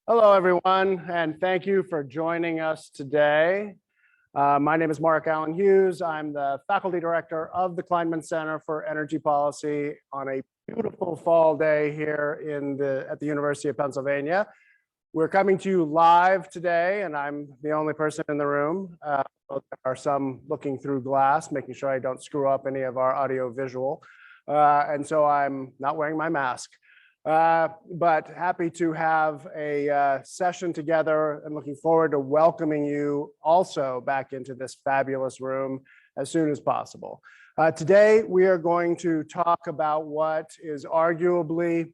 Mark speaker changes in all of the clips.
Speaker 1: Hello, everyone, and thank you for joining us today. My name is Mark Allen Hughes. I'm the faculty director of the Kleinman Center for Energy Policy on a beautiful fall day here at the University of Pennsylvania. We're coming to you live today, and I'm the only person in the room. There are some looking through glass, making sure I don't screw up any of our audio visual. And so I'm not wearing my mask. But happy to have a session together and looking forward to welcoming you also back into this fabulous room as soon as possible. Today, we are going to talk about what is arguably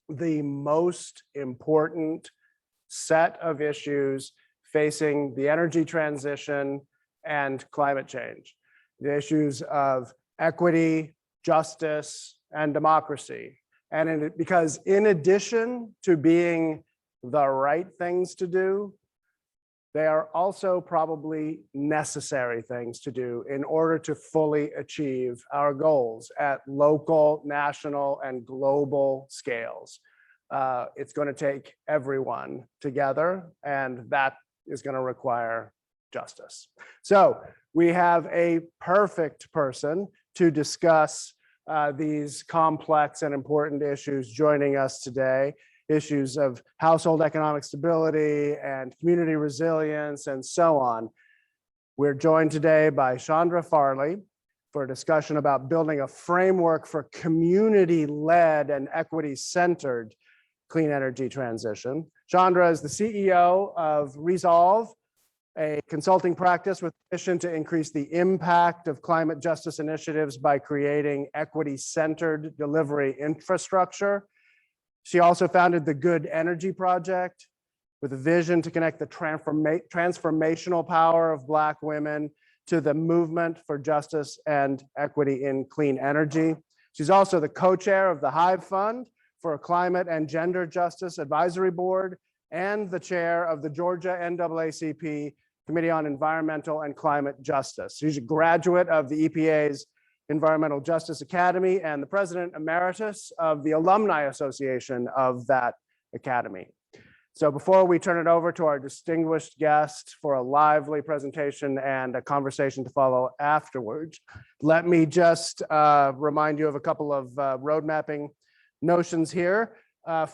Speaker 1: the most important set of issues facing the energy transition and climate change. The issues of equity, justice, and democracy. And because in addition to being the right things to do, they are also probably necessary things to do in order to fully achieve our goals at local, national, and global scales. It's going to take everyone together, and that is going to require justice. So we have a perfect person to discuss these complex and important issues joining us today, issues of household economic stability and community resilience and so on. We're joined today by Chandra Farley for a discussion about building a framework for community-led and equity-centered clean energy transition. Chandra is the CEO of Resolve, a consulting practice with a mission to increase the impact of climate justice initiatives by creating equity-centered delivery infrastructure. She also founded the Good Energy Project with a vision to connect the transformational power of Black women to the movement for justice and equity in clean energy. She's also the co-chair of the Hive Fund for a Climate and Gender Justice Advisory Board and the chair of the Georgia NAACP Committee on Environmental and Climate Justice. She's a graduate of the EPA's Environmental Justice Academy and the president emeritus of the Alumni Association of that academy. So before we turn it over to our distinguished guest for a lively presentation and a conversation to follow afterwards, let me just remind you of a couple of road mapping notions here.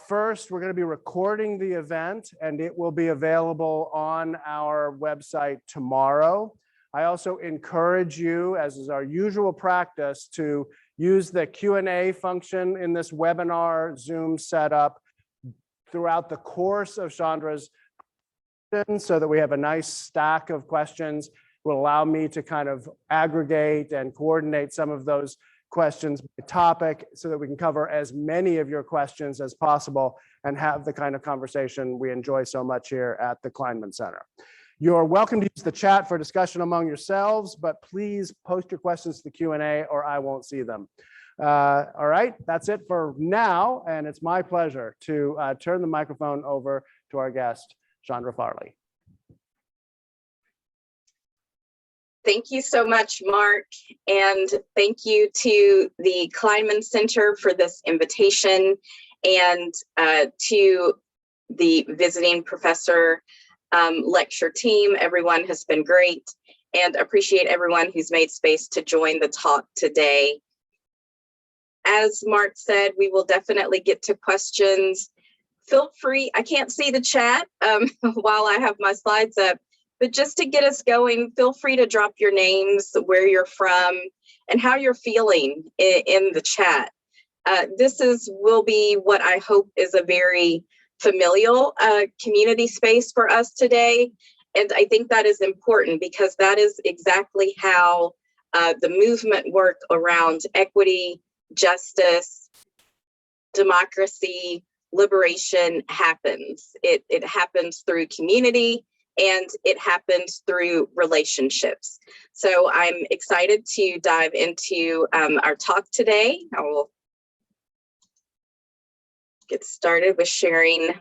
Speaker 1: First, we're going to be recording the event and it will be available on our website tomorrow. I also encourage you, as is our usual practice, to use the Q&A function in this webinar Zoom setup throughout the course of Chandra's questions so that we have a nice stack of questions. It will allow me to kind of aggregate and coordinate some of those questions by topic so that we can cover as many of your questions as possible and have the kind of conversation we enjoy so much here at the Kleinman Center. You're welcome to use the chat for discussion among yourselves, but please post your questions to the Q&A or I won't see them. All right, that's it for now, and it's my pleasure to turn the microphone over to our guest, Chandra Farley.
Speaker 2: Thank you so much, Mark, and thank you to the Kleinman Center for this invitation and to the visiting professor lecture team. Everyone has been great and appreciate everyone who's made space to join the talk today. As Mark said, we will definitely get to questions. Feel free, I can't see the chat while I have my slides up, but just to get us going, feel free to drop your names, where you're from, and how you're feeling in the chat. This will be what I hope is a very familial community space for us today. And I think that is important because that is exactly how the movement work around equity, justice, democracy, liberation happens. It happens through community, and it happens through relationships. So I'm excited to dive into our talk today. I will get started with sharing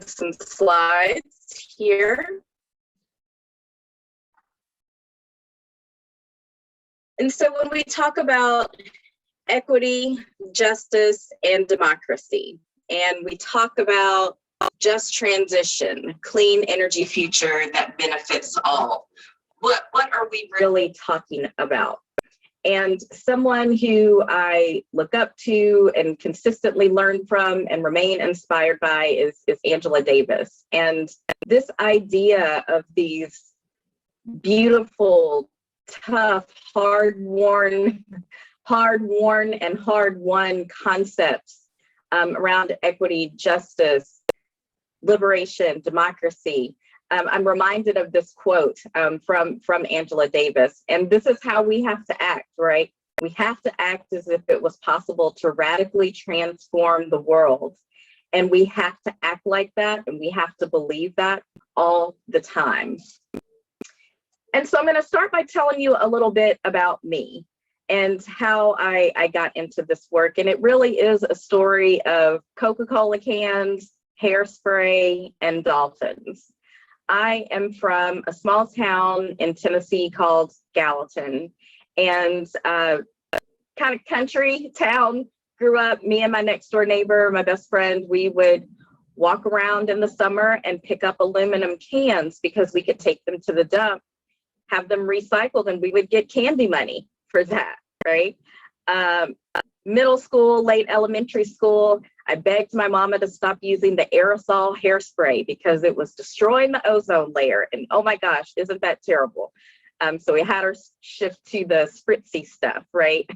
Speaker 2: some slides here. And so when we talk about equity, justice, and democracy. And we talk about just transition, clean energy future that benefits all. What are we really talking about? And someone who I look up to and consistently learn from and remain inspired by is Angela Davis. And this idea of these beautiful, tough, hard-worn and hard-won concepts around equity, justice, liberation, democracy. I'm reminded of this quote from Angela Davis, and this is how we have to act, right? We have to act as if it was possible to radically transform the world, and we have to act like that, and we have to believe that all the time. And so I'm going to start by telling you a little bit about me and how I got into this work, and it really is a story of Coca-Cola cans, hairspray, and dolphins. I am from a small town in Tennessee called Gallatin, and kind of country town. Grew up, me and my next door neighbor, my best friend, we would walk around in the summer and pick up aluminum cans because we could take them to the dump, have them recycled, and we would get candy money for that, right? Middle school, late elementary school, I begged my mama to stop using the aerosol hairspray because it was destroying the ozone layer. And oh my gosh, isn't that terrible? So we had her shift to the spritzy stuff, right?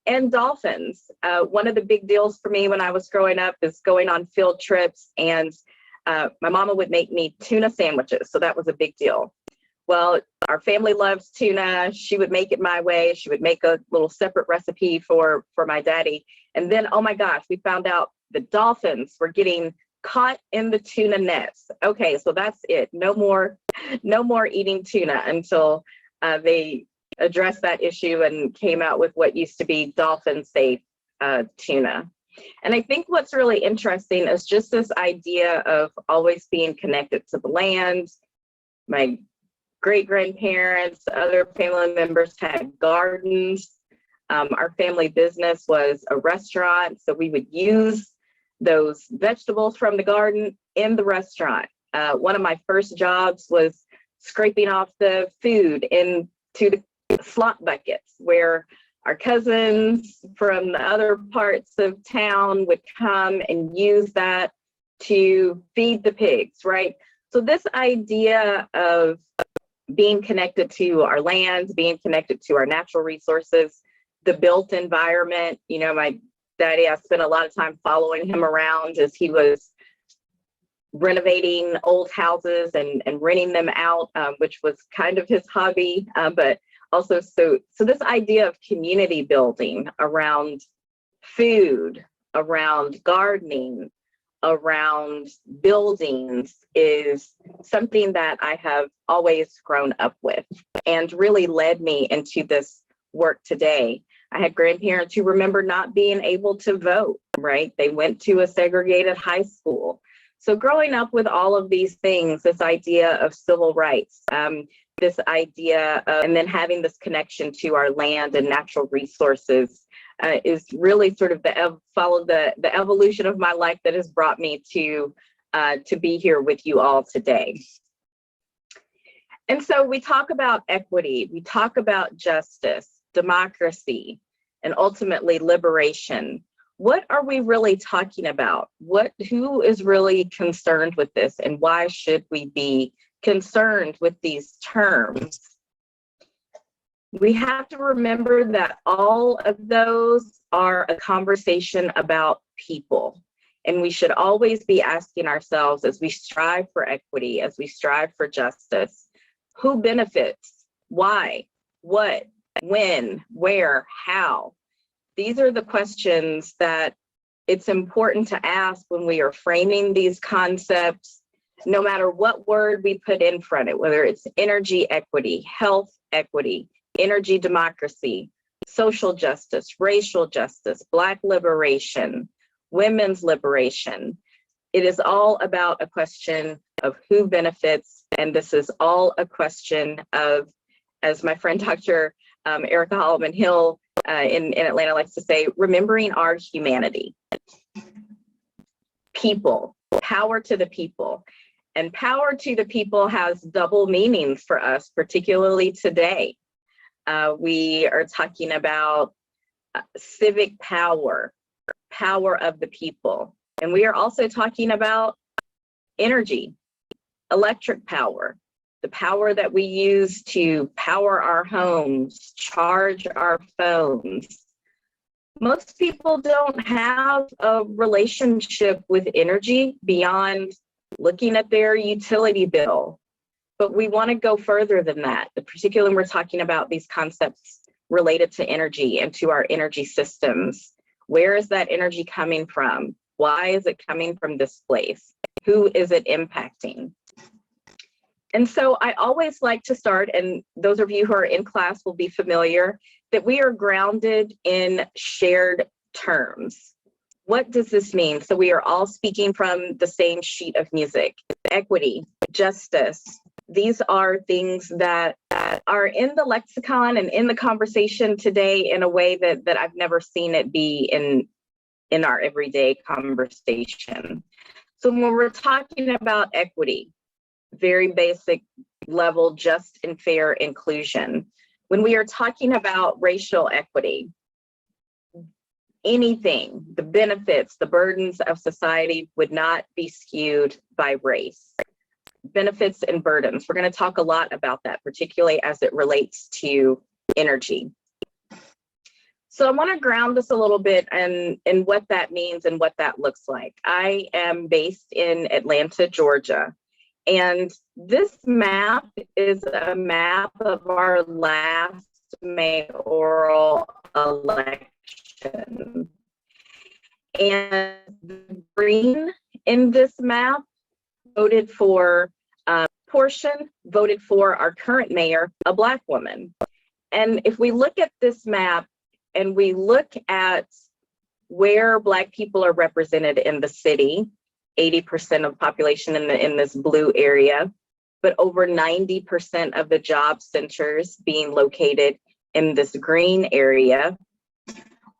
Speaker 2: And dolphins. One of the big deals for me when I was growing up is going on field trips, and my mama would make me tuna sandwiches. So that was a big deal. Well, our family loves tuna. She would make it my way. She would make a little separate recipe for my daddy. And then, oh my gosh, we found out the dolphins were getting caught in the tuna nets. Okay, so that's it. No more eating tuna until they addressed that issue and came out with what used to be dolphin safe tuna. And I think what's really interesting is just this idea of always being connected to the land. My great-grandparents, other family members had gardens. Our family business was a restaurant, so we would use those vegetables from the garden in the restaurant. One of my first jobs was scraping off the food into the slot buckets where our cousins from the other parts of town would come and use that to feed the pigs, right? So this idea of being connected to our land, being connected to our natural resources, the built environment. You know, my daddy, I spent a lot of time following him around as he was renovating old houses and renting them out, which was kind of his hobby. But also, so this idea of community building around food, around gardening, around buildings is something that I have always grown up with and really led me into this work today. I had grandparents who remember not being able to vote, right? They went to a segregated high school. So growing up with all of these things, this idea of civil rights, this idea of, and then having this connection to our land and natural resources is really sort of the evolution of my life that has brought me to be here with you all today. And so we talk about equity, we talk about justice, democracy, and ultimately liberation. What are we really talking about? Who is really concerned with this, and why should we be concerned with these terms? We have to remember that all of those are a conversation about people. And we should always be asking ourselves, as we strive for equity, as we strive for justice, who benefits, why, what, when, where, how? These are the questions that it's important to ask when we are framing these concepts, no matter what word we put in front of it, whether it's energy equity, health equity, energy democracy, social justice, racial justice, Black liberation, women's liberation. It is all about a question of who benefits, and this is all a question of, as my friend Dr. Erica Holloman Hill in Atlanta likes to say, remembering our humanity. People, power to the people. And power to the people has double meanings for us, particularly today. We are talking about civic power, power of the people. And we are also talking about energy, electric power, the power that we use to power our homes, charge our phones. Most people don't have a relationship with energy beyond looking at their utility bill. But we want to go further than that, particularly when we're talking about these concepts related to energy and to our energy systems. Where is that energy coming from? Why is it coming from this place? Who is it impacting? And so I always like to start, and those of you who are in class will be familiar, that we are grounded in shared terms. What does this mean? So we are all speaking from the same sheet of music. Equity, justice, these are things that are in the lexicon and in the conversation today in a way that I've never seen it be in our everyday conversation. So when we're talking about equity, very basic level, just and fair inclusion. When we are talking about racial equity, anything, the benefits, the burdens of society would not be skewed by race. Benefits and burdens. We're going to talk a lot about that, particularly as it relates to energy. So I want to ground this a little bit in what that means and what that looks like. I am based in Atlanta, Georgia, and this map is a map of our last mayoral election. And the green in this map voted for portion, voted for our current mayor, a Black woman. And if we look at this map and we look at where Black people are represented in the city, 80% of the population in this blue area, but over 90% of the job centers being located in this green area,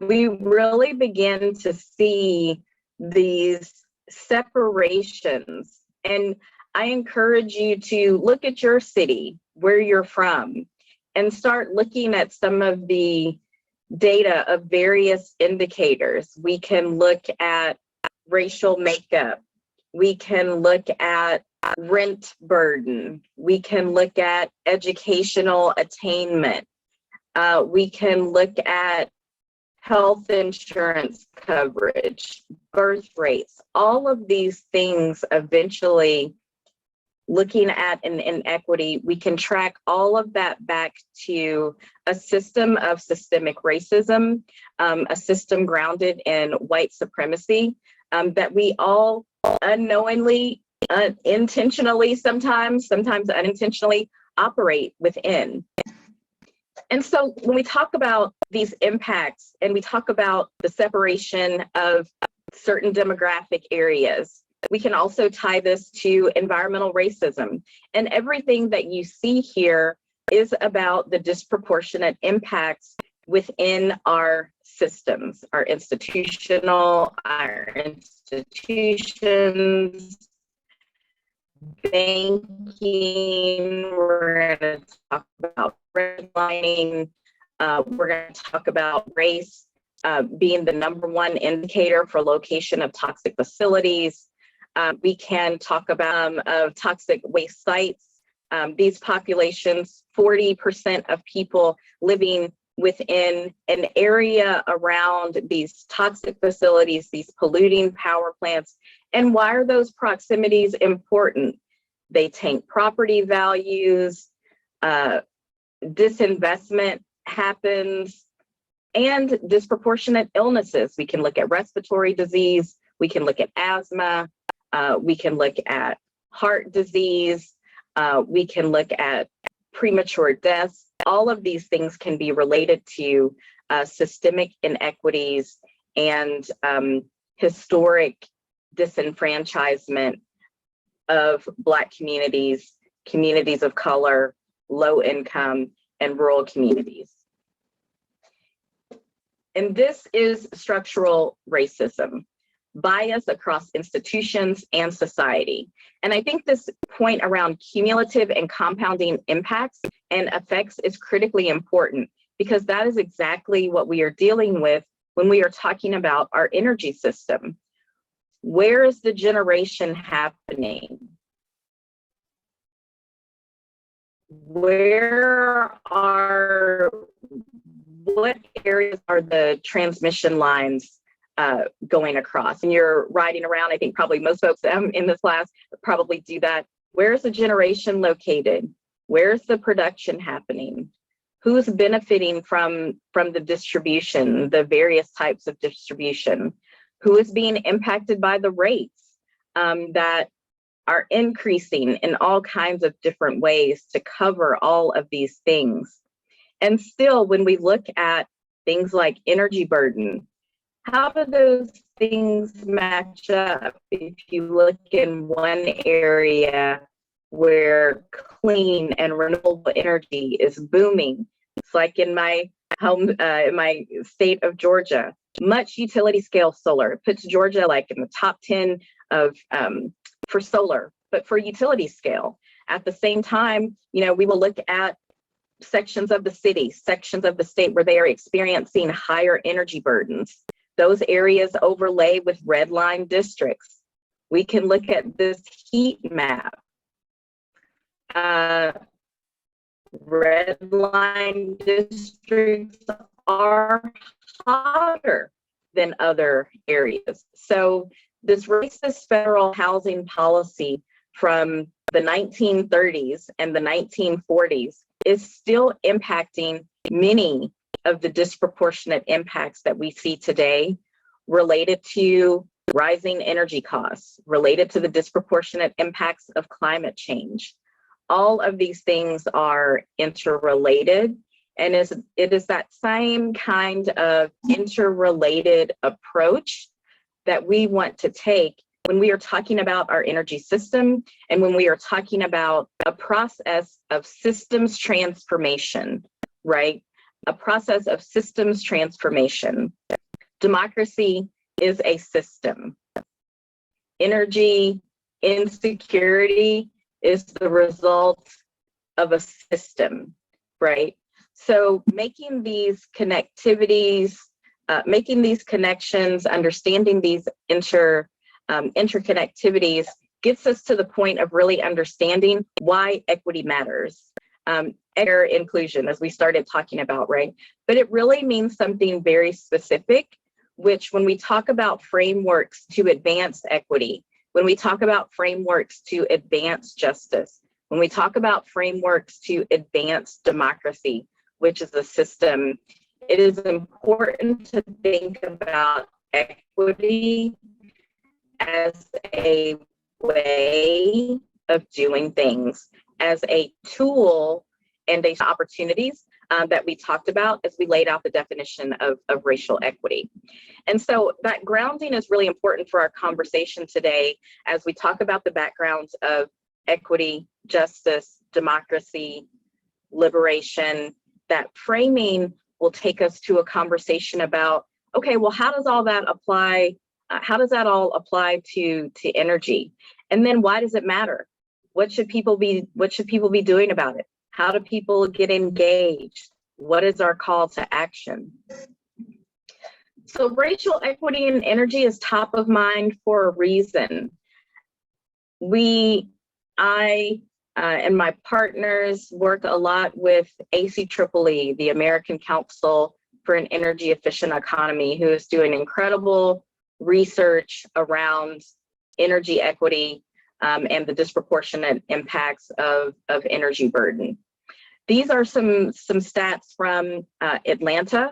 Speaker 2: we really begin to see these separations. And I encourage you to look at your city, where you're from, and start looking at some of the data of various indicators. We can look at racial makeup. We can look at rent burden. We can look at educational attainment. We can look at health insurance coverage, birth rates, all of these things eventually looking at an inequity, we can track all of that back to a system of systemic racism, a system grounded in white supremacy that we all unknowingly, intentionally, sometimes unintentionally operate within. And so when we talk about these impacts and we talk about the separation of certain demographic areas, we can also tie this to environmental racism. And everything that you see here is about the disproportionate impacts within our systems, our institutions, banking, we're going to talk about redlining, we're going to talk about race being the #1 indicator for location of toxic facilities. We can talk about of toxic waste sites. These populations, 40% of people living within an area around these toxic facilities, these polluting power plants. And why are those proximities important? They tank property values, disinvestment happens, and disproportionate illnesses. We can look at respiratory disease, we can look at asthma, we can look at heart disease, we can look at premature deaths. All of these things can be related to systemic inequities and historic disenfranchisement of Black communities, communities of color, low income, and rural communities. And this is structural racism, bias across institutions and society. And I think this point around cumulative and compounding impacts and effects is critically important, because that is exactly what we are dealing with when we are talking about our energy system. Where is the generation happening? What areas are the transmission lines going across? And you're riding around, I think probably most folks in this class probably do that. Where's the generation located? Where's the production happening? Who's benefiting from the distribution, the various types of distribution? Who is being impacted by the rates that are increasing in all kinds of different ways to cover all of these things? And still, when we look at things like energy burden, how do those things match up? If you look in one area where clean and renewable energy is booming, it's like in my home, in my state of Georgia, much utility scale solar. It puts Georgia like in the top 10 of for solar, but for utility scale. At the same time, we will look at sections of the city, sections of the state where they are experiencing higher energy burdens. Those areas overlay with red line districts. We can look at this heat map. Red line districts are hotter than other areas. So this racist federal housing policy from the 1930s and the 1940s is still impacting many of the disproportionate impacts that we see today related to rising energy costs, related to the disproportionate impacts of climate change. All of these things are interrelated, and it is that same kind of interrelated approach that we want to take when we are talking about our energy system and when we are talking about a process of systems transformation, right? A process of systems transformation. Democracy is a system. Energy insecurity is the result of a system, right? So making these connectivities, making these connections, understanding these interconnectivities gets us to the point of really understanding why equity matters. Inclusion, as we started talking about, right? But it really means something very specific, which when we talk about frameworks to advance equity, when we talk about frameworks to advance justice, when we talk about frameworks to advance democracy, which is a system, it is important to think about equity as a way of doing things, as a tool and opportunities that we talked about as we laid out the definition of racial equity. And so that grounding is really important for our conversation today as we talk about the backgrounds of equity, justice, democracy, liberation. That framing will take us to a conversation about, okay, well, how does all that apply? How does that all apply to energy? And then why does it matter? What should people be doing about it? How do people get engaged? What is our call to action? So racial equity and energy is top of mind for a reason. I and my partners work a lot with ACEEE, the American Council for an Energy Efficient Economy, who is doing incredible research around energy equity and the disproportionate impacts of energy burden. These are some stats from Atlanta,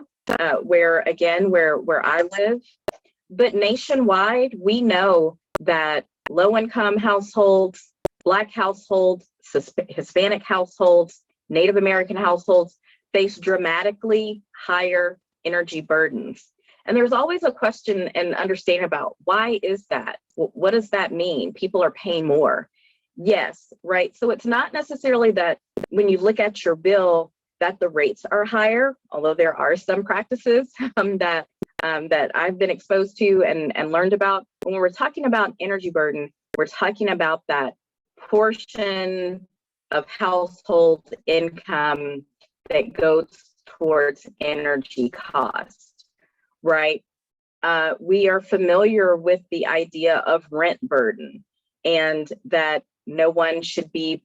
Speaker 2: where I live. But nationwide, we know that low-income households, Black households, Hispanic households, Native American households face dramatically higher energy burdens. And there's always a question and understanding about why is that? What does that mean? People are paying more. Yes, right. So it's not necessarily that when you look at your bill that the rates are higher, although there are some practices that I've been exposed to and learned about. When we're talking about energy burden, we're talking about that portion of household income that goes towards energy cost, right? We are familiar with the idea of rent burden, and that no one should be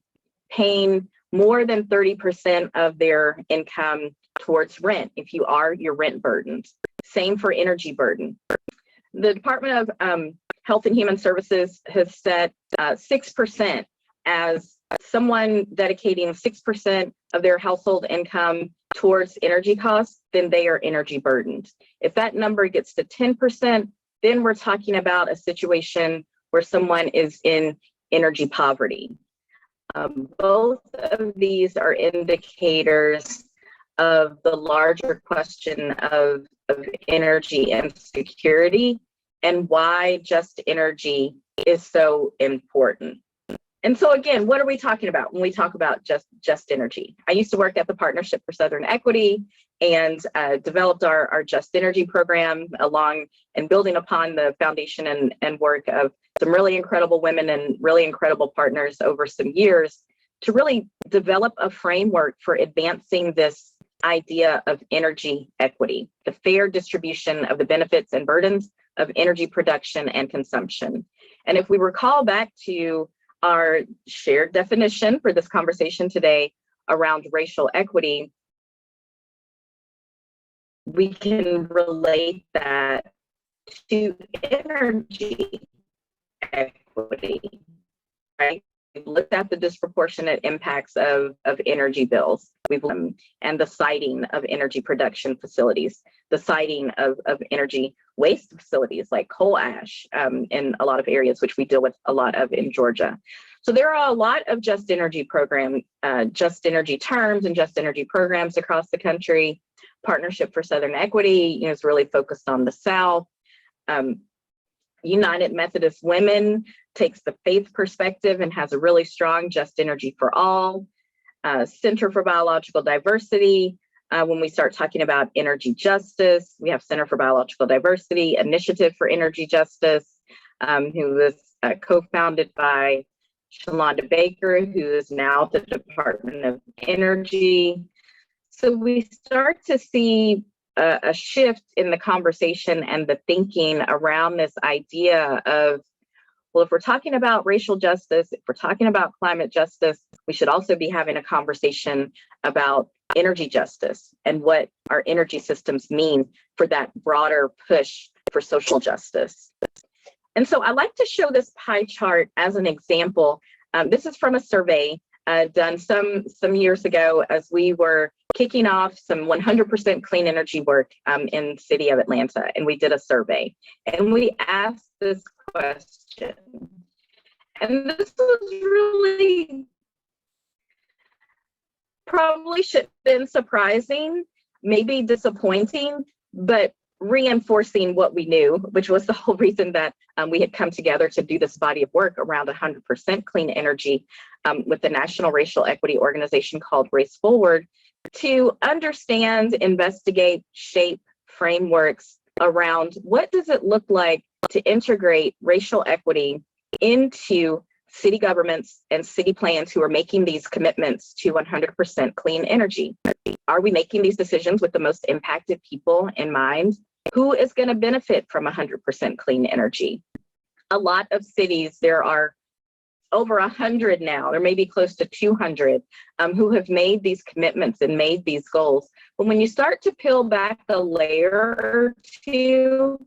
Speaker 2: paying more than 30% of their income towards rent. If you are, you're rent burdened. Same for energy burden. The Department of Health and Human Services has set 6% as someone dedicating 6% of their household income towards energy costs, then they are energy burdened. If that number gets to 10%, then we're talking about a situation where someone is in energy poverty. Both of these are indicators of the larger question of energy insecurity and why just energy is so important. And so again, what are we talking about when we talk about just energy? I used to work at the Partnership for Southern Equity and developed our Just Energy program along and building upon the foundation and work of some really incredible women and really incredible partners over some years to really develop a framework for advancing this idea of energy equity, the fair distribution of the benefits and burdens of energy production and consumption. And if we recall back to our shared definition for this conversation today around racial equity, we can relate that to energy equity, right? We've looked at the disproportionate impacts of energy bills. And the siting of energy production facilities, the siting of energy waste facilities like coal ash in a lot of areas, which we deal with a lot of in Georgia. So there are a lot of just energy just energy terms and just energy programs across the country. Partnership for Southern Equity is really focused on the South. United Methodist Women takes the faith perspective and has a really strong Just Energy for All. Center for Biological Diversity. When we start talking about energy justice, we have Center for Biological Diversity, Initiative for Energy Justice, who was co-founded by Shalonda Baker, who is now at the Department of Energy. So we start to see a shift in the conversation and the thinking around this idea of, well, if we're talking about racial justice, if we're talking about climate justice, we should also be having a conversation about energy justice and what our energy systems mean for that broader push for social justice. And so I like to show this pie chart as an example. This is from a survey done some years ago as we were kicking off some 100% clean energy work in the city of Atlanta. And we did a survey and we asked this question. And this was really probably should have been surprising, maybe disappointing, but reinforcing what we knew, which was the whole reason that we had come together to do this body of work around 100% clean energy with the National Racial Equity Organization called Race Forward, to understand, investigate, shape frameworks around what does it look like to integrate racial equity into city governments and city plans who are making these commitments to 100% clean energy. Are we making these decisions with the most impacted people in mind? Who is going to benefit from 100% clean energy? A lot of cities, there are over 100 now, there may be close to 200 who have made these commitments and made these goals. But when you start to peel back a layer or two,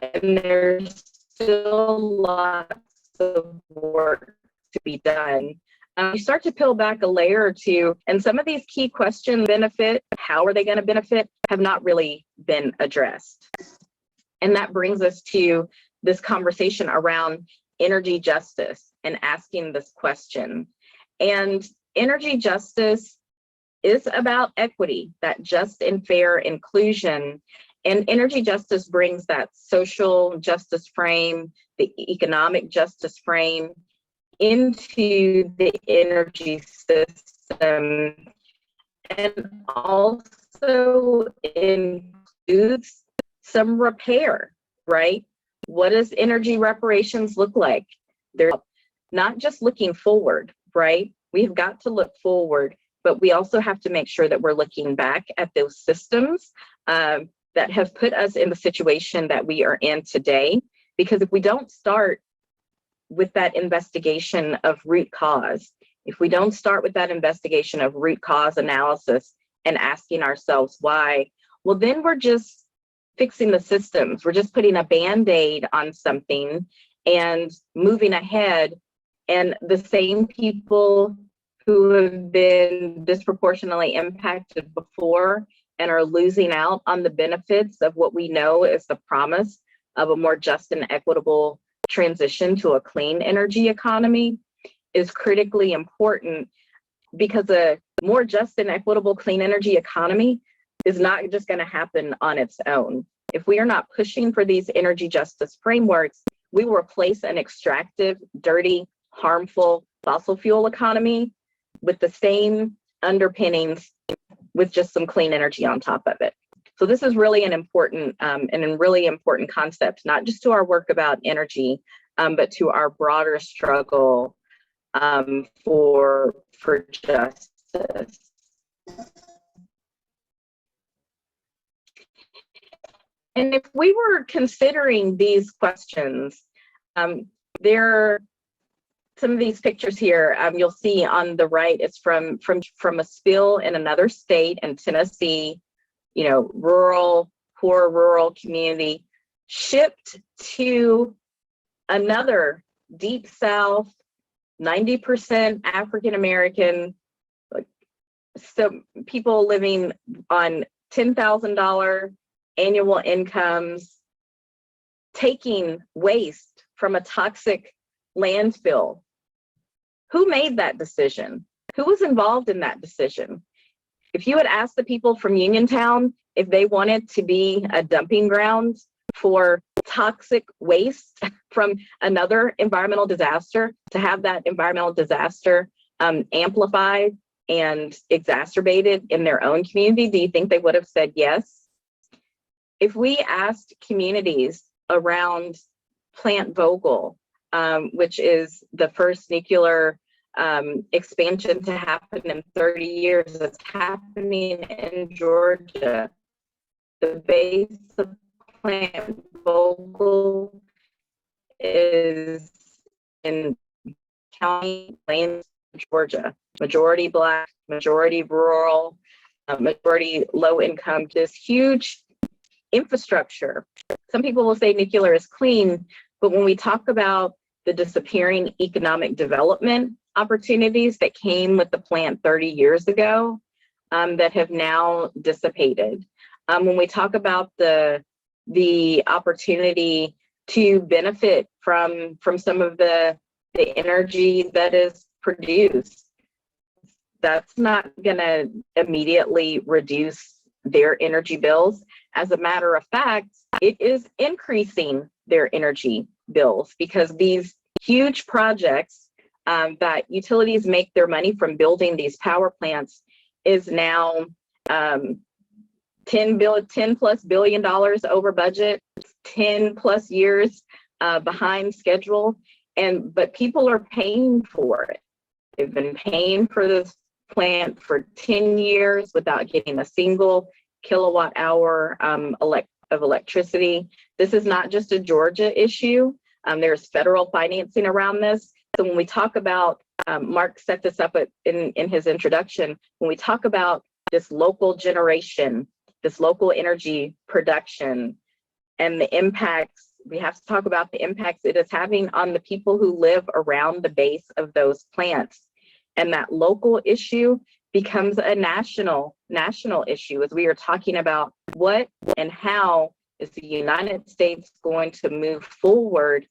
Speaker 2: and there's still lots of work to be done, you start to peel back a layer or two, and some of these key questions, benefit, how are they going to benefit, have not really been addressed. And that brings us to this conversation around energy justice and asking this question. And energy justice is about equity, that just and fair inclusion. And energy justice brings that social justice frame, the economic justice frame into the energy system and also includes some repair, right? What does energy reparations look like? They're not just looking forward, right? We've got to look forward, but we also have to make sure that we're looking back at those systems that have put us in the situation that we are in today. Because if we don't start with that investigation of root cause, if we don't start with that investigation of root cause analysis and asking ourselves why, well, then we're just fixing the systems. We're just putting a Band-Aid on something and moving ahead. And the same people who have been disproportionately impacted before and are losing out on the benefits of what we know is the promise of a more just and equitable transition to a clean energy economy is critically important, because a more just and equitable clean energy economy is not just going to happen on its own. If we are not pushing for these energy justice frameworks, we will replace an extractive, dirty, harmful fossil fuel economy with the same underpinnings with just some clean energy on top of it. So this is really an important and a really important concept, not just to our work about energy, but to our broader struggle for justice. And if we were considering these questions, there are some of these pictures here you'll see on the right. It's from a spill in another state in Tennessee, you know, poor rural community, shipped to another deep South, 90% African American, so people living on $10,000 annual incomes, taking waste from a toxic landfill. Who made that decision? Who was involved in that decision? If you had asked the people from Uniontown if they wanted to be a dumping ground for toxic waste from another environmental disaster, to have that environmental disaster amplified and exacerbated in their own community, do you think they would have said yes? If we asked communities around Plant Vogtle, which is the first nuclear expansion to happen in 30 years, it's happening in Georgia. The base of Plant Vogtle is in County Plains, Georgia. Majority Black, majority rural, majority low income, this huge infrastructure. Some people will say nuclear is clean, but when we talk about the disappearing economic development opportunities that came with the plant 30 years ago that have now dissipated, when we talk about the opportunity to benefit from some of the energy that is produced, that's not going to immediately reduce their energy bills. As a matter of fact, it is increasing their energy bills, because these huge projects that utilities make their money from building these power plants is now $10+ billion over budget, 10 plus years behind schedule, but people are paying for it. They've been paying for this plant for 10 years without getting a single kilowatt hour of electricity. This is not just a Georgia issue. There's federal financing around this. So when we talk about, Mark set this up in his introduction, when we talk about this local generation, this local energy production, and the impacts, we have to talk about the impacts it is having on the people who live around the base of those plants. And that local issue becomes a national issue, as we are talking about what and how is the United States going to move forward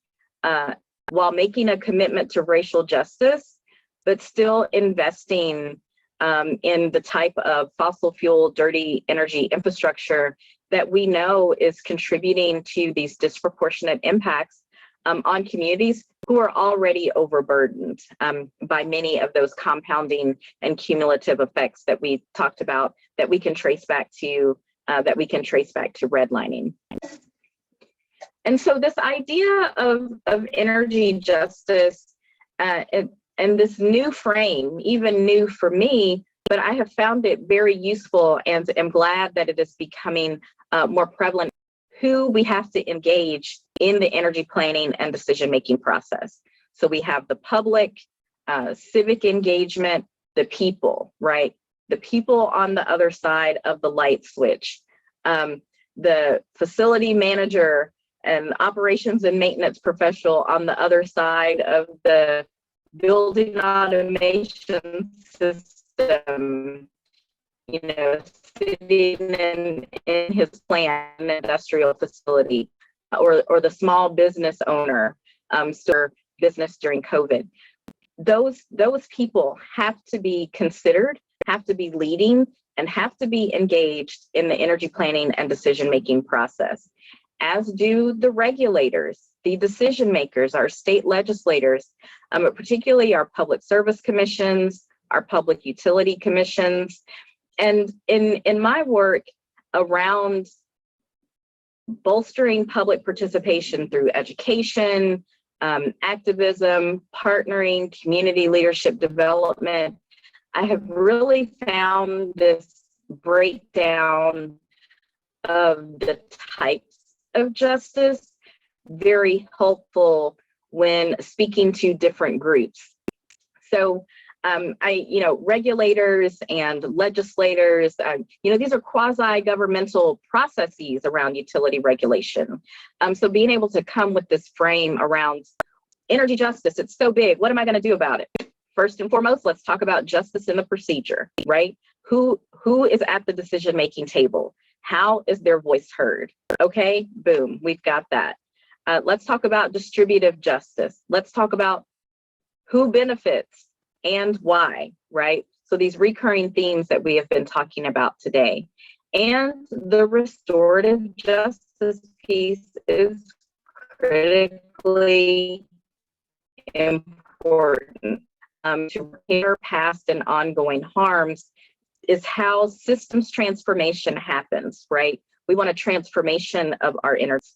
Speaker 2: while making a commitment to racial justice, but still investing in the type of fossil fuel, dirty energy infrastructure that we know is contributing to these disproportionate impacts on communities who are already overburdened by many of those compounding and cumulative effects that we talked about, that we can trace back to redlining. And so this idea of energy justice and this new frame, even new for me, but I have found it very useful and am glad that it is becoming more prevalent, who we have to engage in the energy planning and decision-making process. So we have the public, civic engagement, the people, right? The people on the other side of the light switch, the facility manager and operations and maintenance professional on the other side of the building automation system, you know, sitting in his plant industrial facility, or the small business owner, business during COVID. Those people have to be considered, have to be leading, and have to be engaged in the energy planning and decision-making process, as do the regulators, the decision makers, our state legislators, particularly our public service commissions, our public utility commissions. And in my work around bolstering public participation through education, activism, partnering, community leadership development, I have really found this breakdown of the types of justice very helpful when speaking to different groups. So regulators and legislators, these are quasi-governmental processes around utility regulation. So being able to come with this frame around energy justice, it's so big, what am I going to do about it? First and foremost, let's talk about justice in the procedure, right? Who is at the decision-making table? How is their voice heard? Okay, boom, we've got that. Let's talk about distributive justice. Let's talk about who benefits and why, right? So these recurring themes that we have been talking about today. And the restorative justice piece is critically important. To repair past and ongoing harms is how systems transformation happens, right? We want a transformation of our energy,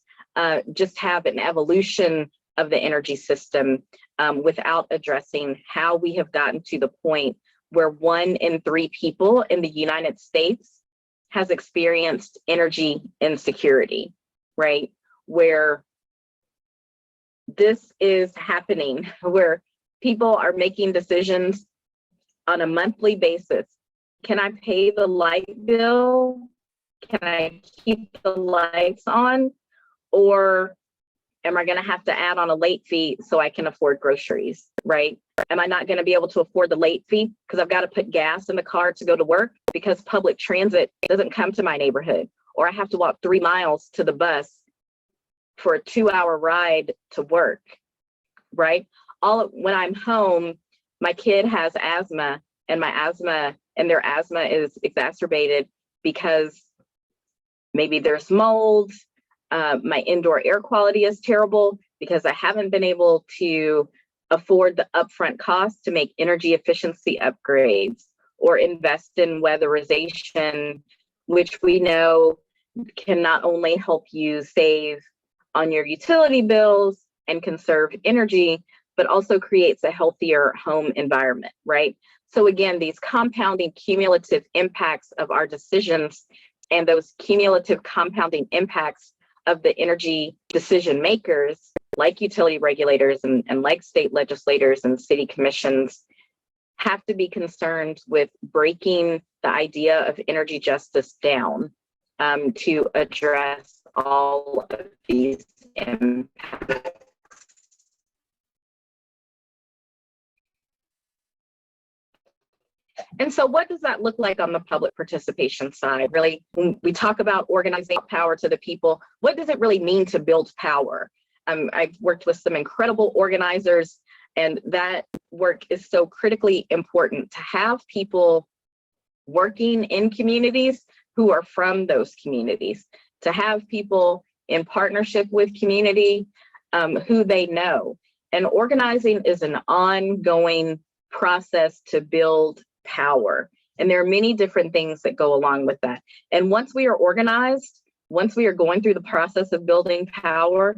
Speaker 2: just have an evolution of the energy system without addressing how we have gotten to the point where 1 in 3 people in the United States has experienced energy insecurity, right? Where this is happening, where people are making decisions on a monthly basis. Can I pay the light bill? Can I keep the lights on? Or am I going to have to add on a late fee so I can afford groceries, right? Am I not going to be able to afford the late fee because I've got to put gas in the car to go to work because public transit doesn't come to my neighborhood, or I have to walk 3 miles to the bus for a 2-hour ride to work, right? When I'm home, my kid has asthma, and their asthma is exacerbated because maybe there's mold. My indoor air quality is terrible because I haven't been able to afford the upfront cost to make energy efficiency upgrades or invest in weatherization, which we know can not only help you save on your utility bills and conserve energy, but also creates a healthier home environment, right? So again, these compounding cumulative impacts of our decisions and those cumulative compounding impacts of the energy decision makers, like utility regulators and like state legislators and city commissions, have to be concerned with breaking the idea of energy justice down to address all of these impacts. And so what does that look like on the public participation side? Really, when we talk about organizing power to the people, what does it really mean to build power? I've worked with some incredible organizers, and that work is so critically important to have people working in communities who are from those communities, to have people in partnership with community who they know. And organizing is an ongoing process to build power. And there are many different things that go along with that. And once we are organized, once we are going through the process of building power,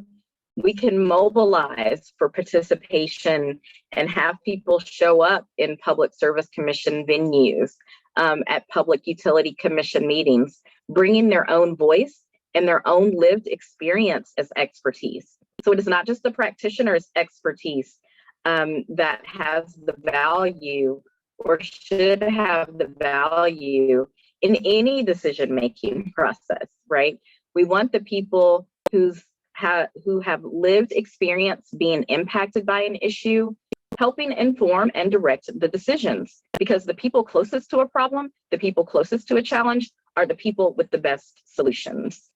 Speaker 2: we can mobilize for participation and have people show up in Public Service Commission venues, at Public Utility Commission meetings, bringing their own voice and their own lived experience as expertise. So it is not just the practitioner's expertise that has the value or should have the value in any decision-making process, right? We want the people who have lived experience being impacted by an issue, helping inform and direct the decisions, because the people closest to a problem, the people closest to a challenge are the people with the best solutions.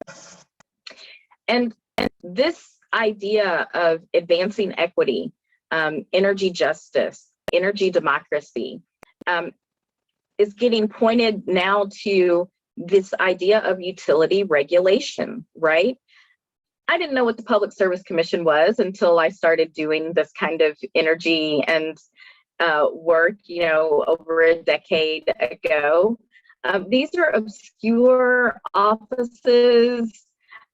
Speaker 2: And this idea of advancing equity, energy justice, energy democracy, is getting pointed now to this idea of utility regulation, right? I didn't know what the Public Service Commission was until I started doing this kind of energy and work, over a decade ago. These are obscure offices.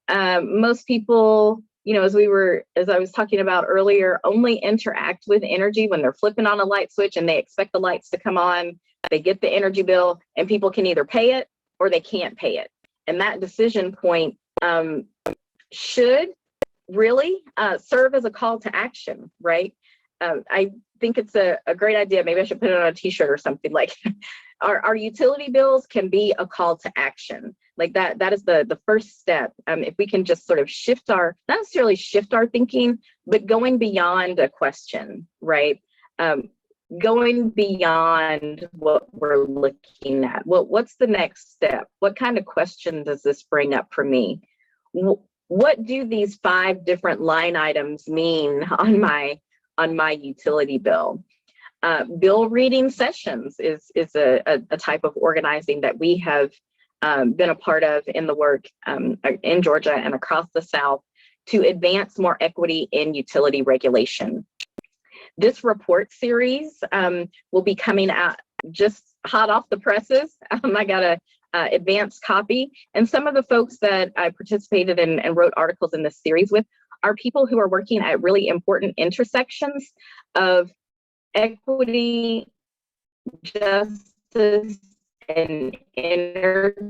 Speaker 2: Most people, as I was talking about earlier, only interact with energy when they're flipping on a light switch and they expect the lights to come on. They get the energy bill and people can either pay it or they can't pay it. And that decision point should really serve as a call to action, right? I think it's a great idea. Maybe I should put it on a t-shirt or something, like our utility bills can be a call to action. Like that is the first step. If we can just sort of not necessarily shift our thinking, but going beyond a question, right? Going beyond what we're looking at. What's the next step? What kind of question does this bring up for me? What do these 5 different line items mean on my utility bill? Bill reading sessions is a type of organizing that we have been a part of in the work in Georgia and across the South to advance more equity in utility regulation. This report series will be coming out just hot off the presses. I got a advanced copy, and some of the folks that I participated in and wrote articles in this series with are people who are working at really important intersections of equity, justice, and energy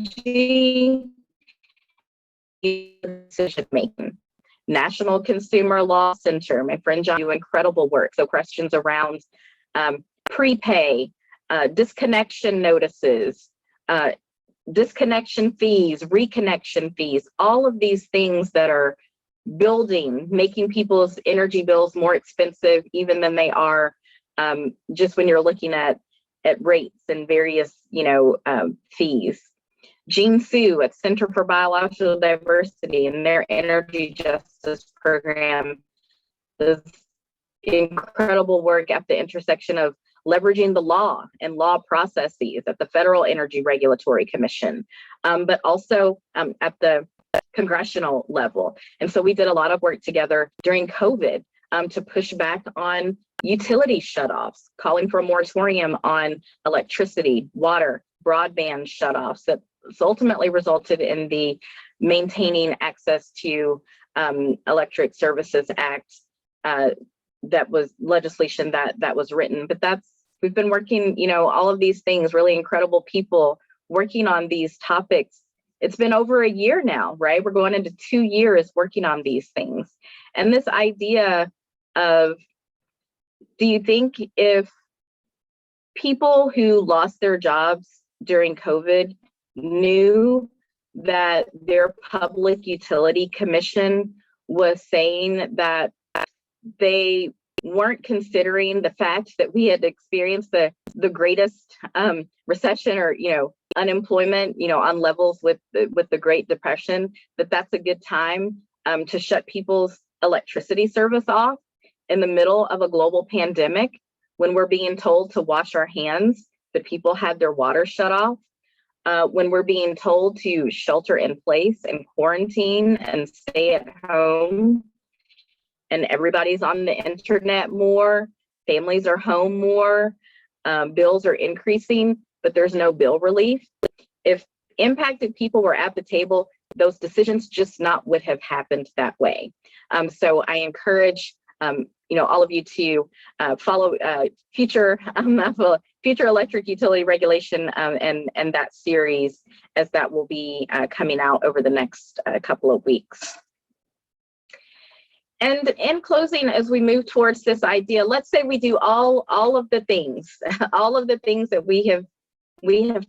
Speaker 2: decision making. National Consumer Law Center, my friend John, do incredible work. So questions around prepay, disconnection notices, disconnection fees, reconnection fees, all of these things that are making people's energy bills more expensive even than they are just when you're looking at rates and various, fees. Jean Sue at Center for Biological Diversity and their energy justice program does incredible work at the intersection of leveraging the law and law processes at the Federal Energy Regulatory Commission, but also at the congressional level. And so we did a lot of work together during COVID to push back on utility shutoffs, calling for a moratorium on electricity, water, broadband shutoffs that ultimately resulted in the Maintaining Access to Electric Services Act that was legislation that was written. But we've been working, all of these things, really incredible people working on these topics. It's been over a year now, right? We're going into 2 years working on these things. And this idea of, do you think if people who lost their jobs during COVID knew that their public utility commission was saying that they weren't considering the fact that we had experienced the greatest recession or unemployment on levels with the Great Depression, that's a good time to shut people's electricity service off in the middle of a global pandemic, when we're being told to wash our hands, that people had their water shut off, when we're being told to shelter in place and quarantine and stay at home. and everybody's on the internet more, families are home more, bills are increasing, but there's no bill relief. If impacted people were at the table, those decisions just not would have happened that way. So I encourage all of you to follow future electric utility regulation and that series, as that will be coming out over the next couple of weeks. And in closing, as we move towards this idea, let's say we do all of the things, all of the things that we have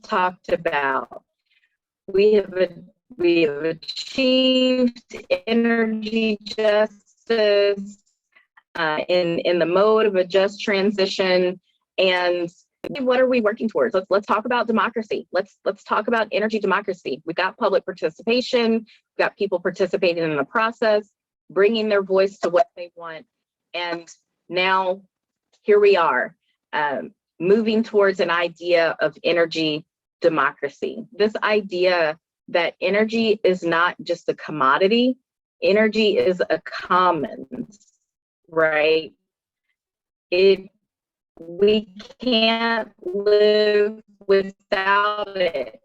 Speaker 2: talked about. We have achieved energy justice in the mode of a just transition. And what are we working towards? Let's talk about democracy. Let's talk about energy democracy. We've got public participation. We've got people participating in the process, bringing their voice to what they want. And now here we are, moving towards an idea of energy democracy. This idea that energy is not just a commodity, energy is a commons, right? We can't live without it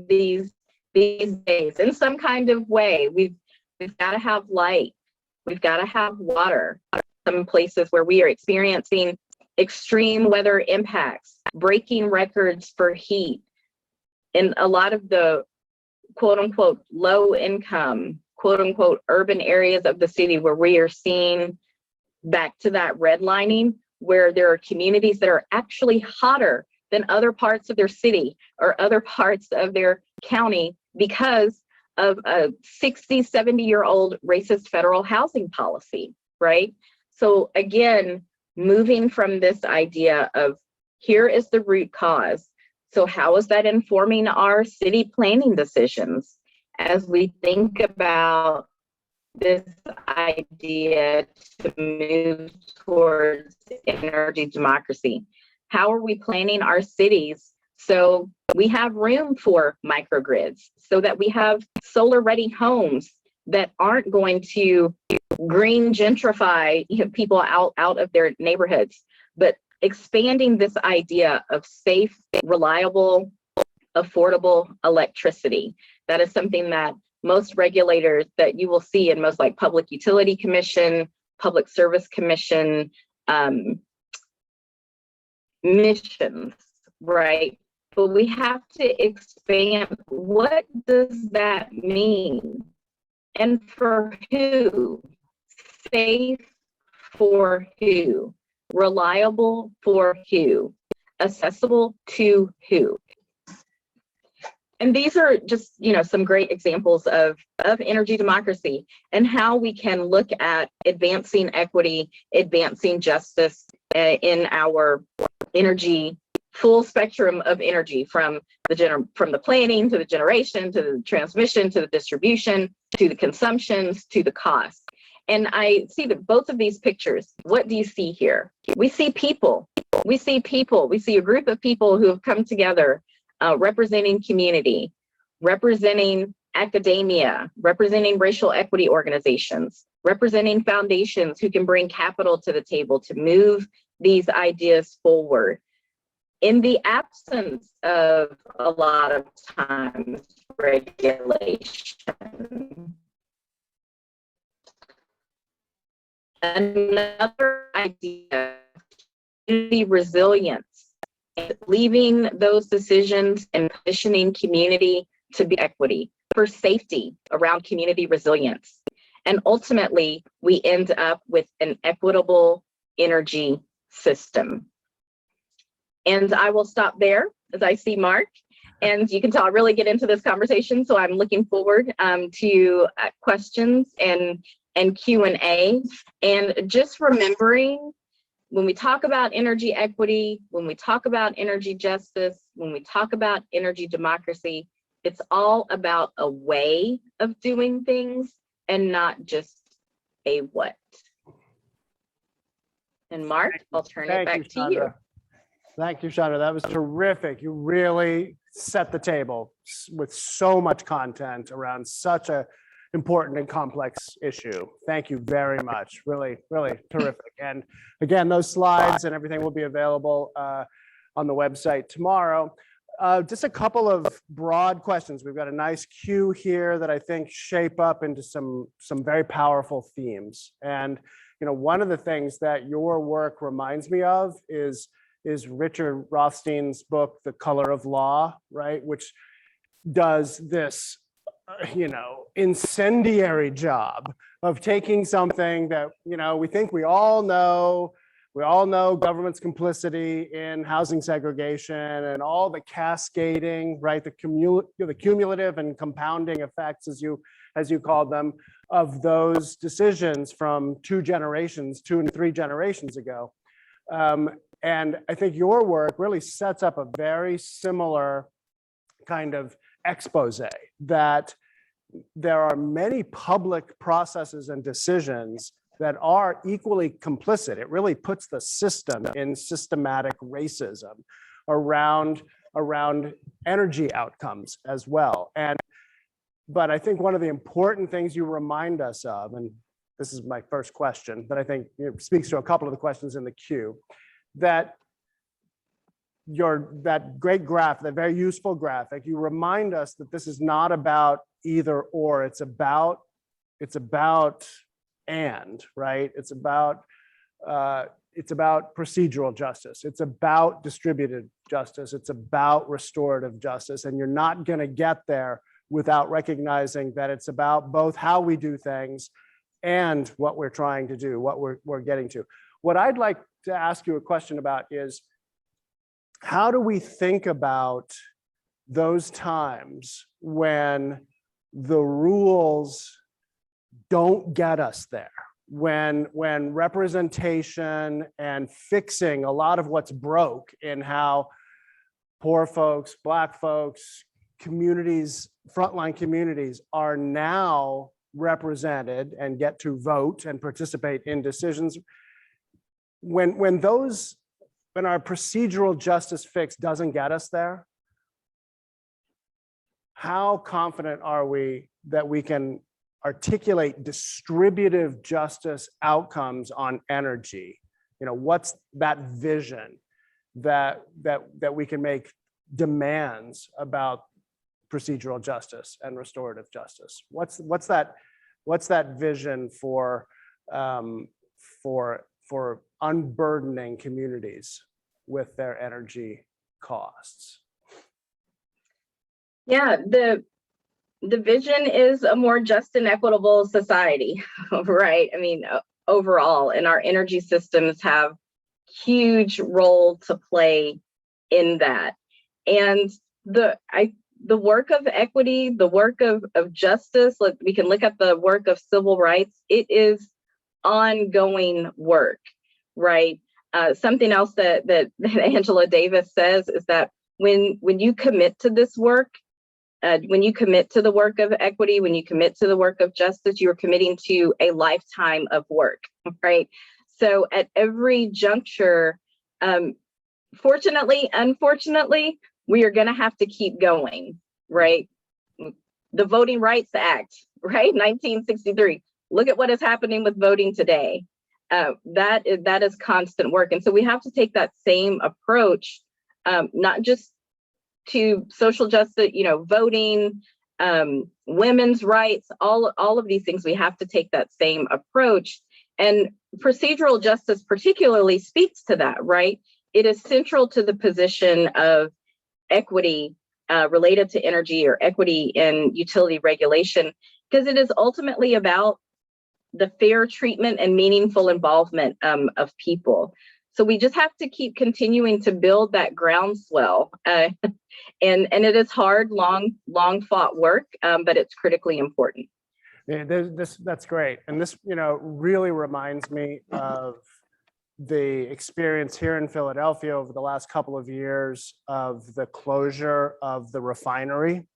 Speaker 2: these days in some kind of way. We've got to have light. We've got to have water. Some places where we are experiencing extreme weather impacts, breaking records for heat. In a lot of the quote unquote low income, quote unquote urban areas of the city, where we are seeing back to that redlining, where there are communities that are actually hotter than other parts of their city or other parts of their county because of a 60, 70-year-old racist federal housing policy, right? So again, moving from this idea of here is the root cause. So how is that informing our city planning decisions as we think about this idea to move towards energy democracy? How are we planning our cities so we have room for microgrids, so that we have solar ready homes that aren't going to green gentrify people out of their neighborhoods, but expanding this idea of safe, reliable, affordable electricity. That is something that most regulators that you will see in most like Public Utility Commission, Public Service Commission missions, right? But we have to expand, what does that mean? And for who? Safe for who? Reliable for who? Accessible to who? And these are just, some great examples of energy democracy and how we can look at advancing equity, advancing justice in our energy, full spectrum of energy, from the planning to the generation, to the transmission, to the distribution, to the consumptions, to the cost. And I see that both of these pictures, what do you see here? We see people. We see people. We see a group of people who have come together, representing community, representing academia, representing racial equity organizations, representing foundations who can bring capital to the table to move these ideas forward. In the absence of a lot of times regulation. Another idea, community resilience, and leaving those decisions and positioning community to be equity for safety around community resilience. And ultimately, we end up with an equitable energy system. And I will stop there as I see Mark. And you can tell I really get into this conversation, so I'm looking forward to questions and Q&A. And just remembering, when we talk about energy equity, when we talk about energy justice, when we talk about energy democracy, it's all about a way of doing things and not just a what. And Mark, I'll turn it back to you.
Speaker 1: Thank you, Chandra. That was terrific. You really set the table with so much content around such a important and complex issue. Thank you very much. Really, really terrific. And again, those slides and everything will be available on the website tomorrow. Just a couple of broad questions. We've got a nice queue here that I think shape up into some very powerful themes. And one of the things that your work reminds me of is Richard Rothstein's book, The Color of Law, right? Which does this, incendiary job of taking something that, we think we all know government's complicity in housing segregation and all the cascading, right? The cumulative and compounding effects, as you called them, of those decisions from 2 and 3 generations ago. And I think your work really sets up a very similar kind of expose that there are many public processes and decisions that are equally complicit. It really puts the system in systematic racism around energy outcomes as well. But I think one of the important things you remind us of, and this is my first question, but I think it speaks to a couple of the questions in the queue, that that great graph, that very useful graphic, you remind us that this is not about either or, it's about and, right? It's about procedural justice. It's about distributed justice. It's about restorative justice. And you're not going to get there without recognizing that it's about both how we do things and what we're trying to do, what we're getting to. What I'd like to ask you a question about is, how do we think about those times when the rules don't get us there, when representation and fixing a lot of what's broke in how poor folks, Black folks, communities, frontline communities are now represented and get to vote and participate in decisions, when our procedural justice fix doesn't get us there, how confident are we that we can articulate distributive justice outcomes on energy? What's that vision that we can make demands about procedural justice and restorative justice? What's that vision for unburdening communities with their energy costs?
Speaker 2: Yeah, the vision is a more just and equitable society, right? I mean, overall, and our energy systems have huge role to play in that. And the work of equity, the work of justice, we can look at the work of civil rights, it is ongoing work, right? Something else that Angela Davis says is that when you commit to this work, when you commit to the work of equity, when you commit to the work of justice, you are committing to a lifetime of work, right? So at every juncture, fortunately, unfortunately, we are going to have to keep going, right? The Voting Rights Act, right? 1963. Look at what is happening with voting today. That is constant work. And so we have to take that same approach, not just to social justice, voting, women's rights, all of these things. We have to take that same approach. And procedural justice particularly speaks to that, right? It is central to the position of equity related to energy, or equity in utility regulation, because it is ultimately about the fair treatment and meaningful involvement of people. So we just have to keep continuing to build that groundswell. And it is hard, long fought work, but it's critically important.
Speaker 1: Yeah, that's great. And this, really reminds me of the experience here in Philadelphia over the last couple of years of the closure of the refinery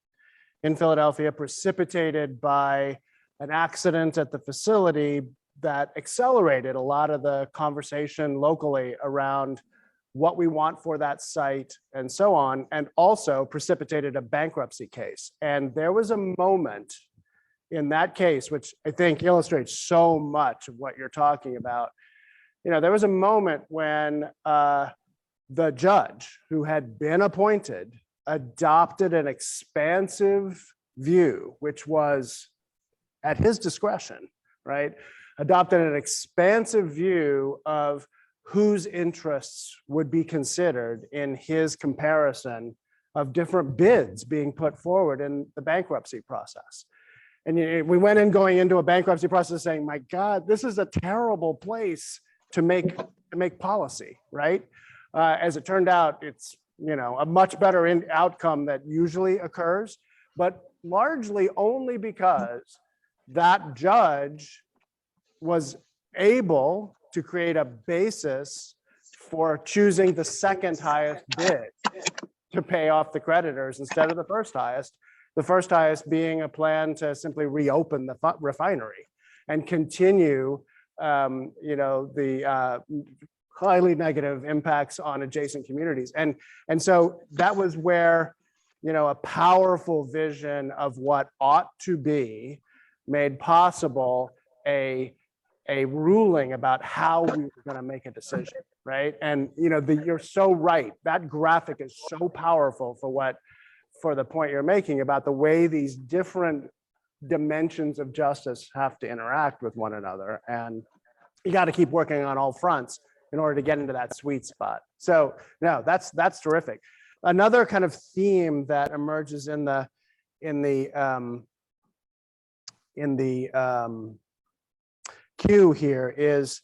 Speaker 1: in Philadelphia, precipitated by an accident at the facility that accelerated a lot of the conversation locally around what we want for that site and so on, and also precipitated a bankruptcy case. And there was a moment in that case, which I think illustrates so much of what you're talking about, there was a moment when the judge who had been appointed adopted an expansive view, which was at his discretion, right? Adopted an expansive view of whose interests would be considered in his comparison of different bids being put forward in the bankruptcy process. And we went in going into a bankruptcy process saying, my God, this is a terrible place to make policy, right? As it turned out, it's a much better outcome that usually occurs, but largely only because that judge was able to create a basis for choosing the second highest bid to pay off the creditors instead of the first highest being a plan to simply reopen the refinery and continue the highly negative impacts on adjacent communities. And so that was where, a powerful vision of what ought to be made possible a ruling about how we were going to make a decision, right? And, you're so right. That graphic is so powerful for the point you're making about the way these different dimensions of justice have to interact with one another. And you got to keep working on all fronts in order to get into that sweet spot. So no, that's terrific. Another kind of theme that emerges in the queue here is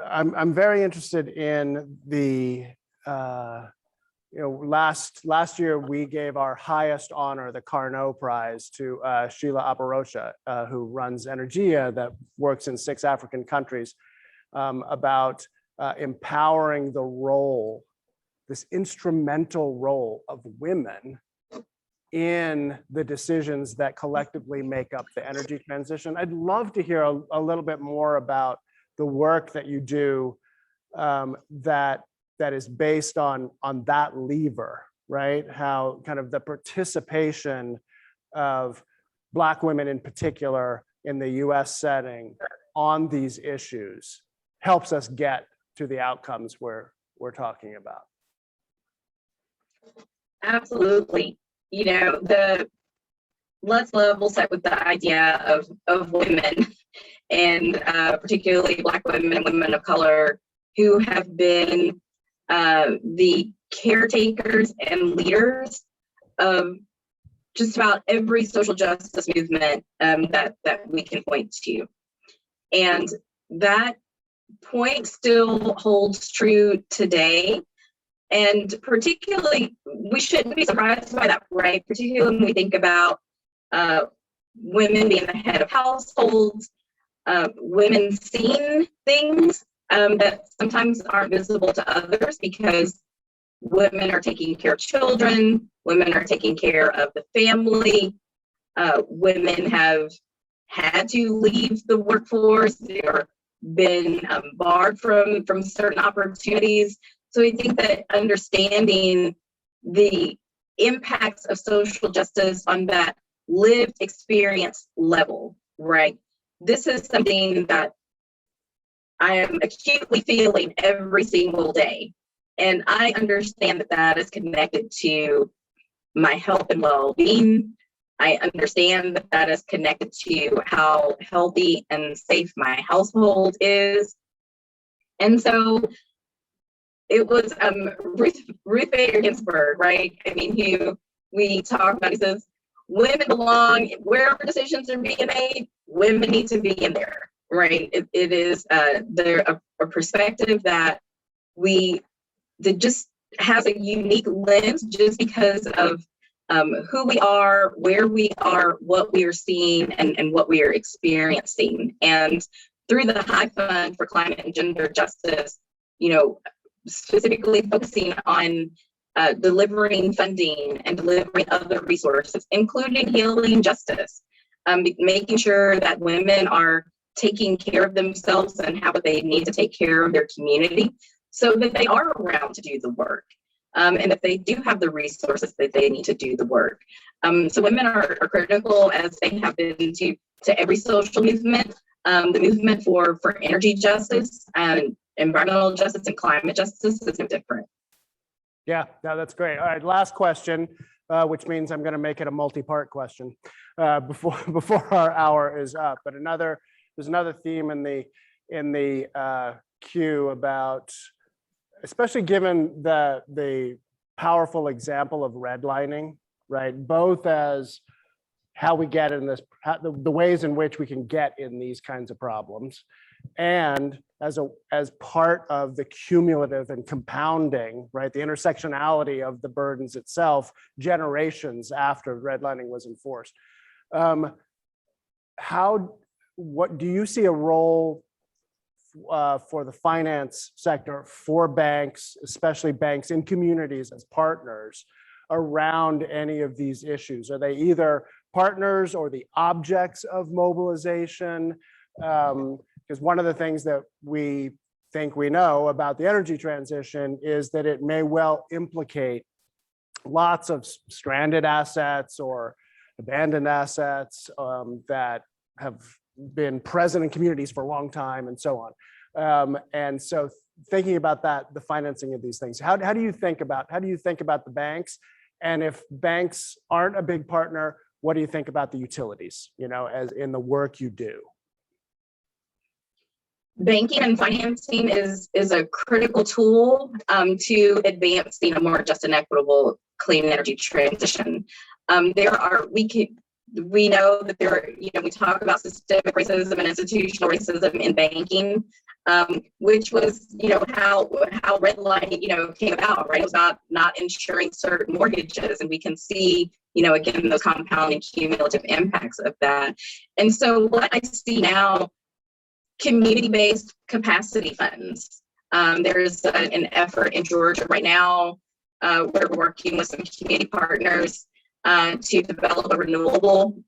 Speaker 1: I'm very interested in the last year we gave our highest honor, the Carnot Prize, to Sheila Aparocha, who runs Energia, that works in 6 African countries, about empowering the role, this instrumental role of women in the decisions that collectively make up the energy transition. I'd love to hear a little bit more about the work that you do that is based on that lever, right? How kind of the participation of Black women in particular in the US setting on these issues helps us get to the outcomes we're talking about.
Speaker 2: Absolutely. Let's level set with the idea of women, and particularly Black women and women of color who have been the caretakers and leaders of just about every social justice movement that we can point to. And that point still holds true today. And particularly, we shouldn't be surprised by that, right? Particularly when we think about women being the head of households, women seeing things that sometimes aren't visible to others because women are taking care of children, women are taking care of the family, women have had to leave the workforce or been barred from certain opportunities. So I think that understanding the impacts of social justice on that lived experience level, right? This is something that I am acutely feeling every single day. And I understand that that is connected to my health and well-being. I understand that that is connected to how healthy and safe my household is. And so it was Ruth Bader Ginsburg, right? I mean, we talk about, he says, women belong wherever decisions are being made, women need to be in there, right? It is a perspective that just has a unique lens just because of who we are, where we are, what we are seeing, and what we are experiencing. And through the High Fund for Climate and Gender Justice, specifically focusing on delivering funding and delivering other resources, including healing justice, making sure that women are taking care of themselves and how they need to take care of their community so that they are around to do the work. and that they do have the resources that they need to do the work. So women are critical, as they have been to every social movement. The movement for energy justice and environmental justice and climate justice is no different.
Speaker 1: Yeah, no, that's great. All right, last question, which means I'm going to make it a multi-part question before our hour is up. But there's another theme in the queue about, especially given the powerful example of redlining, right? Both as how we get in this, the ways in which we can get in these kinds of problems, and as part of the cumulative and compounding, right? The intersectionality of the burdens itself, generations after redlining was enforced. What do you see a role for the finance sector, for banks, especially banks in communities as partners around any of these issues? Are they either partners or the objects of mobilization? Because one of the things that we think we know about the energy transition is that it may well implicate lots of stranded assets or abandoned assets that have been present in communities for a long time and so on. And so thinking about that, the financing of these things, how do you think about the banks? And if banks aren't a big partner, what do you think about the utilities, as in the work you do?
Speaker 2: Banking and financing is a critical tool to advancing a more just and equitable clean energy transition. We know that we talk about systemic racism and institutional racism in banking, which was, how redlining, came about, right? It was not insuring certain mortgages, and we can see, again, those compounding cumulative impacts of that. And so what I see now, community-based capacity funds. There's an effort in Georgia right now. We're working with some community partners to develop a renewable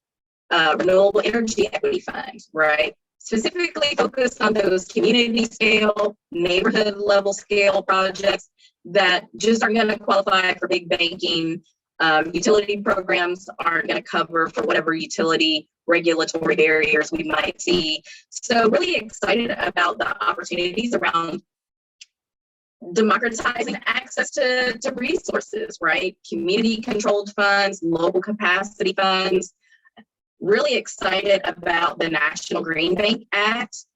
Speaker 2: energy equity fund, right? Specifically focused on those community scale, neighborhood level scale projects that just aren't going to qualify for big banking. Utility programs aren't going to cover for whatever utility regulatory barriers we might see. So really excited about the opportunities around democratizing access to resources, right? Community controlled funds, local capacity funds. Really excited about the National Green Bank Act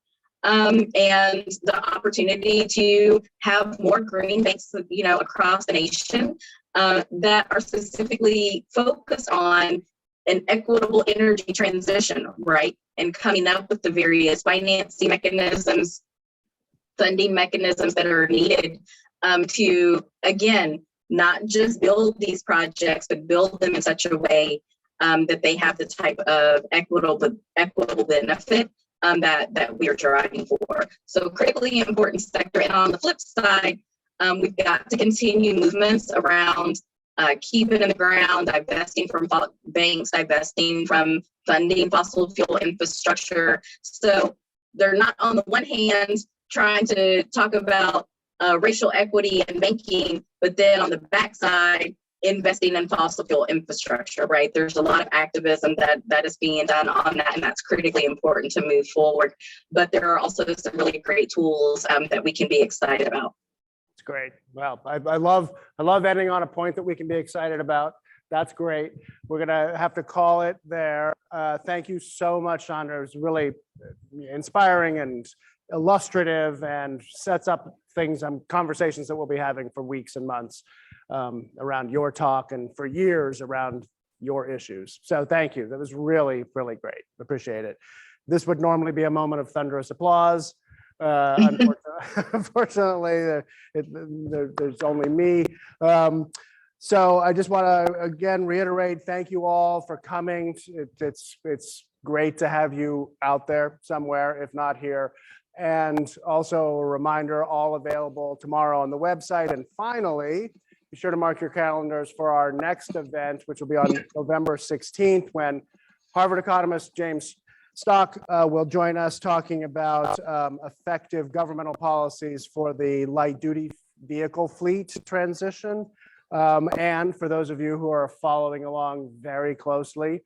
Speaker 2: and the opportunity to have more green banks, across the nation that are specifically focused on an equitable energy transition, right? And coming up with the various financing mechanisms, funding mechanisms that are needed to, again, not just build these projects, but build them in such a way that they have the type of equitable benefit that we are driving for. So critically important sector. And on the flip side, we've got to continue movements around keeping in the ground, divesting from banks, divesting from funding fossil fuel infrastructure. So they're not, on the one hand, trying to talk about racial equity and banking, but then on the backside, investing in fossil fuel infrastructure, right? There's a lot of activism that is being done on that, and that's critically important to move forward. But there are also some really great tools that we can be excited about.
Speaker 1: It's great. Well, I love ending on a point that we can be excited about. That's great. We're gonna have to call it there. Thank you so much, Chandra. It was really inspiring and illustrative, and sets up conversations that we'll be having for weeks and months around your talk, and for years around your issues. So thank you. That was really, really great. Appreciate it. This would normally be a moment of thunderous applause. Unfortunately, there's only me. So I just want to again reiterate, thank you all for coming. It's great to have you out there somewhere, if not here. And also a reminder, all available tomorrow on the website. And finally, be sure to mark your calendars for our next event, which will be on November 16th, when Harvard economist James Stock will join us talking about effective governmental policies for the light duty vehicle fleet transition. And for those of you who are following along very closely,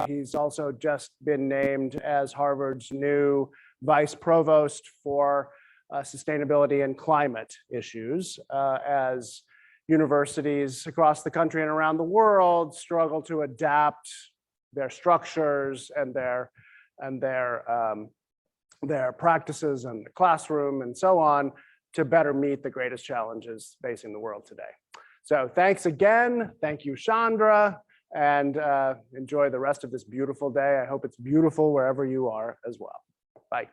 Speaker 1: he's also just been named as Harvard's new vice provost for sustainability and climate issues, as universities across the country and around the world struggle to adapt their structures and their practices and the classroom and so on to better meet the greatest challenges facing the world today. So thanks again. Thank you, Chandra, and enjoy the rest of this beautiful day. I hope it's beautiful wherever you are as well. Bye.